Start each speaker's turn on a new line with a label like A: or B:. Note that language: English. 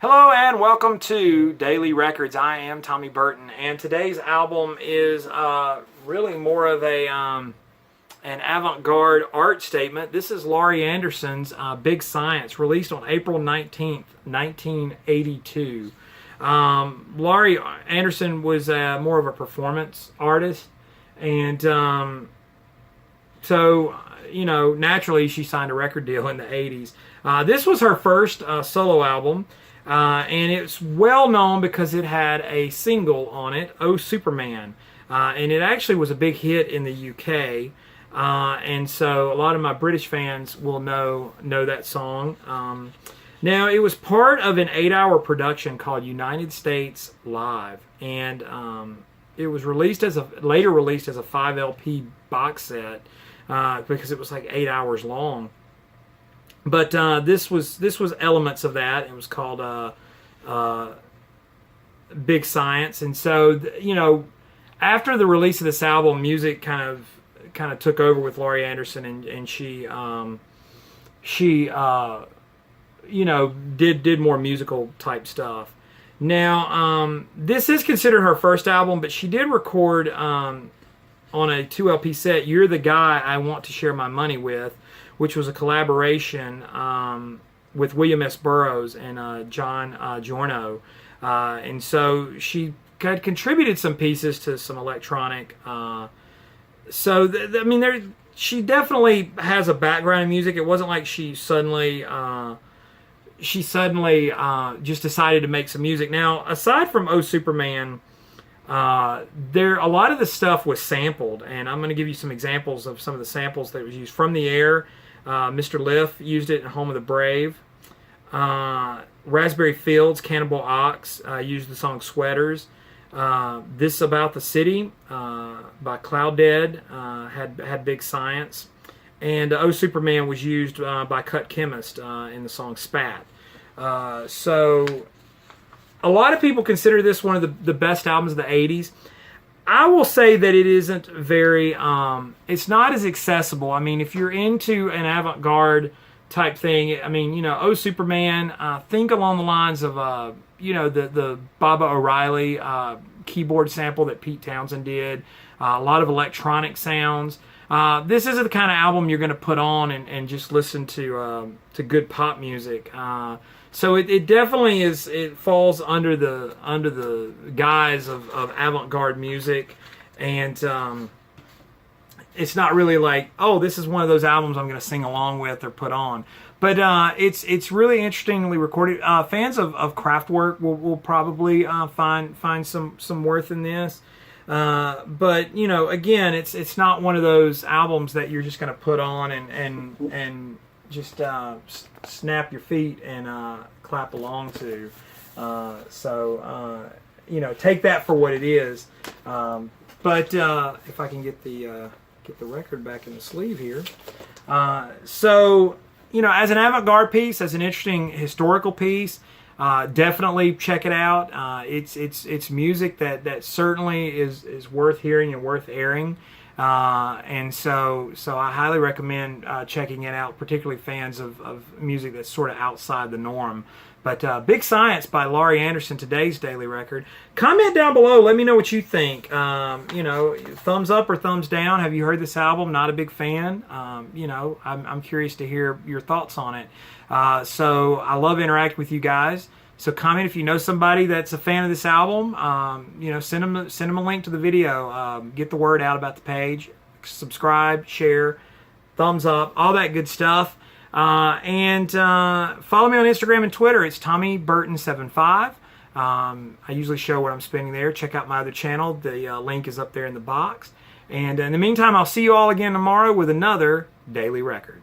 A: Hello and welcome to Daily Records. I am Tommy Burton, and today's album is really more of an avant-garde art statement. This is Laurie Anderson's Big Science, released on April 19th, 1982. Laurie Anderson was more of a performance artist, and so, you know, naturally she signed a record deal in the 80s. This was her first solo album. And it's well known because it had a single on it, "Oh Superman," and it actually was a big hit in the UK. And so a lot of my British fans will know that song. Now, it was part of an 8-hour production called United States Live, and it was later released as a 5 LP box set because it was like 8 hours long. But this was elements of that. It was called Big Science, and so you know, after the release of this album, music kind of took over with Laurie Anderson, and she you know, did more musical type stuff. Now, this is considered her first album, but she did record on a 2 LP set, "You're the Guy I Want to Share My Money With," which was a collaboration with William S. Burroughs and John Giorno. And so she had contributed some pieces to some electronic. So, I mean, she definitely has a background in music. It wasn't like she suddenly just decided to make some music. Now, aside from "Oh Superman," a lot of the stuff was sampled, and I'm going to give you some examples of some of the samples that was used. "From the Air," Mr. Liff used it in "Home of the Brave." Raspberry Fields, Cannibal Ox used the song "Sweaters." "This About the City" by Cloud Dead had Big Science. And "Oh Superman" was used by Cut Chemist in the song "Spat." So a lot of people consider this one of the best albums of the 80s. I will say that it isn't very, it's not as accessible. I mean, if you're into an avant-garde type thing, I mean, you know, "Oh Superman," think along the lines of, you know, the Baba O'Reilly keyboard sample that Pete Townsend did, a lot of electronic sounds. This isn't the kind of album you're going to put on and just listen to good pop music. So it definitely is. It falls under the guise of avant-garde music, and it's not really like, oh, this is one of those albums I'm going to sing along with or put on. But it's really interestingly recorded. Fans of Kraftwerk will probably find some worth in this. But you know, again, it's not one of those albums that you're just going to put on and just snap your feet and clap along to. So you know, take that for what it is. But if I can get the record back in the sleeve here. So you know, as an avant-garde piece, as an interesting historical piece, definitely check it out. It's music that certainly is worth hearing and worth airing. And so I highly recommend checking it out, particularly fans of music that's sort of outside the norm. But Big Science by Laurie Anderson, today's Daily Record. Comment down below. Let me know what you think. You know, thumbs up or thumbs down. Have you heard this album? Not a big fan. You know, I'm curious to hear your thoughts on it. So I love interacting with you guys. So comment if you know somebody that's a fan of this album. You know, send them a link to the video. Get the word out about the page. Subscribe, share, thumbs up, all that good stuff. And follow me on Instagram and Twitter. It's Tommy Burton75. I usually show what I'm spending there. Check out my other channel. The link is up there in the box. And in the meantime, I'll see you all again tomorrow with another Daily Record.